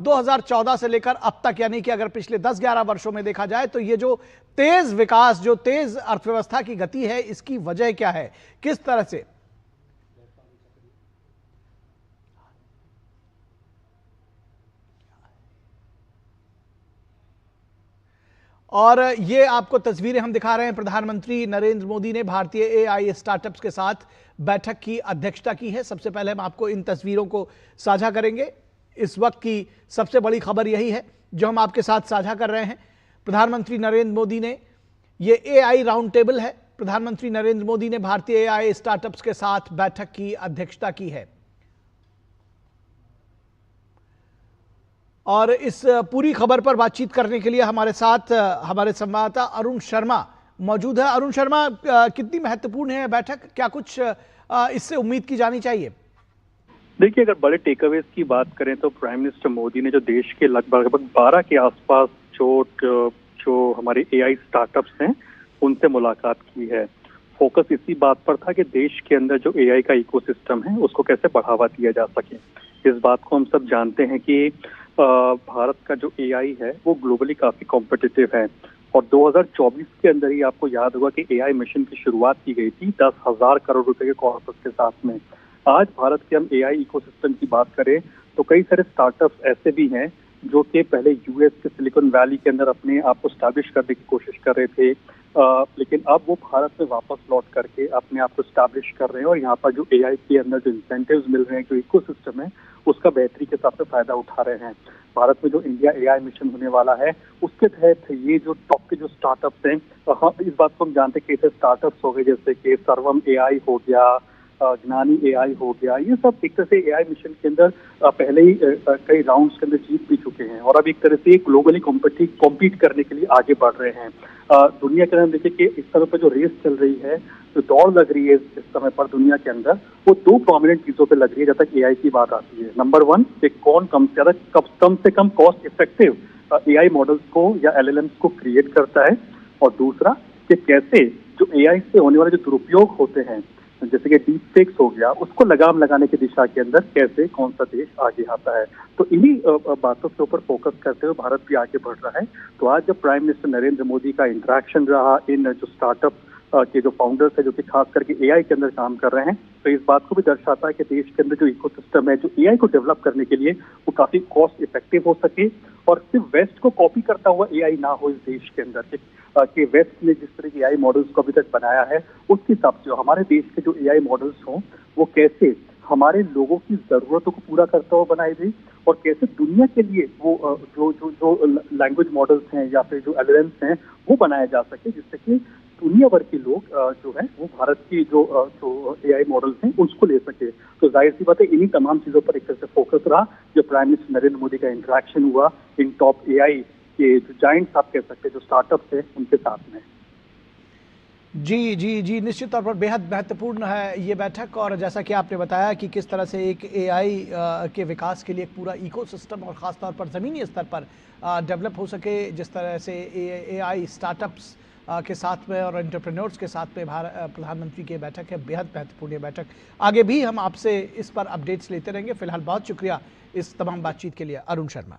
2014 से लेकर अब तक, यानी कि अगर पिछले 10-11 वर्षों में देखा जाए तो ये जो तेज विकास, जो तेज अर्थव्यवस्था की गति है, इसकी वजह क्या है, किस तरह से? और ये आपको तस्वीरें हम दिखा रहे हैं। प्रधानमंत्री नरेंद्र मोदी ने भारतीय एआई स्टार्टअप्स के साथ बैठक की अध्यक्षता की है। सबसे पहले हम आपको इन तस्वीरों को साझा करेंगे। इस वक्त की सबसे बड़ी खबर यही है जो हम आपके साथ साझा कर रहे हैं। प्रधानमंत्री नरेंद्र मोदी ने, ये एआई राउंड टेबल है, प्रधानमंत्री नरेंद्र मोदी ने भारतीय एआई स्टार्टअप्स के साथ बैठक की अध्यक्षता की है। और इस पूरी खबर पर बातचीत करने के लिए हमारे साथ हमारे संवाददाता अरुण शर्मा मौजूद है। अरुण शर्मा, कितनी महत्वपूर्ण है बैठक, क्या कुछ इससे उम्मीद की जानी चाहिए? देखिए, अगर बड़े टेकअवेज की बात करें तो प्राइम मिनिस्टर मोदी ने जो देश के लगभग 12 के आसपास जो हमारे एआई स्टार्टअप्स हैं उनसे मुलाकात की है। फोकस इसी बात पर था कि देश के अंदर जो एआई का इकोसिस्टम है उसको कैसे बढ़ावा दिया जा सके। इस बात को हम सब जानते हैं कि भारत का जो एआई है वो ग्लोबली काफी कॉम्पिटिटिव है और 2024 के अंदर ही आपको याद होगा कि एआई मिशन की शुरुआत की गई थी 10,000 करोड़ रुपए के कॉर्पस के साथ में। आज भारत के हम एआई इकोसिस्टम की बात करें तो कई सारे स्टार्टअप्स ऐसे भी हैं जो कि पहले यूएस के सिलिकॉन वैली के अंदर अपने आप को स्टैब्लिश करने की कोशिश कर रहे थे, लेकिन अब वो भारत में वापस लौट करके अपने आप को स्टैब्लिश कर रहे हैं और यहाँ पर जो एआई के अंदर जो इंसेंटिव्स मिल रहे हैं, जो इकोसिस्टम है उसका बेहतरी के साथ में फायदा उठा रहे हैं। भारत में जो इंडिया एआई मिशन होने वाला है उसके तहत ये जो टॉप के जो स्टार्टअप्स हैं, इस बात को हम जानते हैं कि ऐसे स्टार्टअप्स हो गए जैसे कि सर्वम एआई हो गया, ज्ञानी एआई हो गया, ये सब एक तरह से एआई मिशन के अंदर पहले ही कई राउंड्स के अंदर जीत भी चुके हैं और अब एक तरह से ग्लोबली कॉम्पीट करने के लिए आगे बढ़ रहे हैं। दुनिया के अंदर देखिए कि इस समय पर जो रेस चल रही है, जो दौड़ लग रही है इस समय पर दुनिया के अंदर, वो दो प्रोमिनेंट चीजों पे लग रही है जब तक एआई की बात आती है। नंबर वन, कौन कम से कम कॉस्ट इफेक्टिव एआई मॉडल्स को या एलएलएम्स को क्रिएट करता है, और दूसरा कि कैसे जो एआई से होने वाले जो दुरुपयोग होते हैं जैसे कि डीप फेक्स हो गया, उसको लगाम लगाने की दिशा के अंदर कैसे कौन सा देश आगे आता है। तो इन्हीं बातों के ऊपर फोकस करते हुए भारत भी आगे बढ़ रहा है। तो आज जब प्राइम मिनिस्टर नरेंद्र मोदी का इंटरेक्शन रहा इन जो स्टार्टअप के जो फाउंडर्स है जो कि खास करके एआई के अंदर काम कर रहे हैं, तो इस बात को भी दर्शाता है कि देश के अंदर जो इकोसिस्टम है जो एआई को डेवलप करने के लिए वो काफी कॉस्ट इफेक्टिव हो सके और सिर्फ वेस्ट को कॉपी करता हुआ एआई ना हो इस देश के अंदर कि वेस्ट ने जिस तरह की एआई मॉडल्स को अभी तक बनाया है उसके हिसाब से हमारे देश के जो एआई मॉडल्स हों वो कैसे हमारे लोगों की जरूरतों को पूरा करता हुआ बनाए जाए और कैसे दुनिया के लिए वो जो लैंग्वेज मॉडल्स हैं या फिर जो एलएलएम्स हैं वो बनाया जा सके, जिससे कि दुनिया भर के लोग जो है वो भारत की जो एआई मॉडल्स हैं उसको ले सके। तो जाहिर सी बात है इन्हीं तमाम चीजों पर एक तरह से फोकस रहा जो प्राइम मिनिस्टर नरेंद्र मोदी का इंटरेक्शन हुआ इन टॉप एआई के जो जायंट्स आप कह सकते हैं जो स्टार्टअप्स है उनके साथ में। जी जी जी, निश्चित तौर पर बेहद महत्वपूर्ण है ये बैठक। और जैसा कि आपने बताया कि किस तरह से एक एआई के विकास के लिए एक पूरा इकोसिस्टम और ख़ासतौर पर ज़मीनी स्तर पर डेवलप हो सके, जिस तरह से एआई स्टार्टअप्स के साथ में और एंटरप्रेन्योर्स के साथ में प्रधानमंत्री की बैठक है, बेहद महत्वपूर्ण बैठक। आगे भी हम आपसे इस पर अपडेट्स लेते रहेंगे। फिलहाल बहुत शुक्रिया इस तमाम बातचीत के लिए अरुण शर्मा।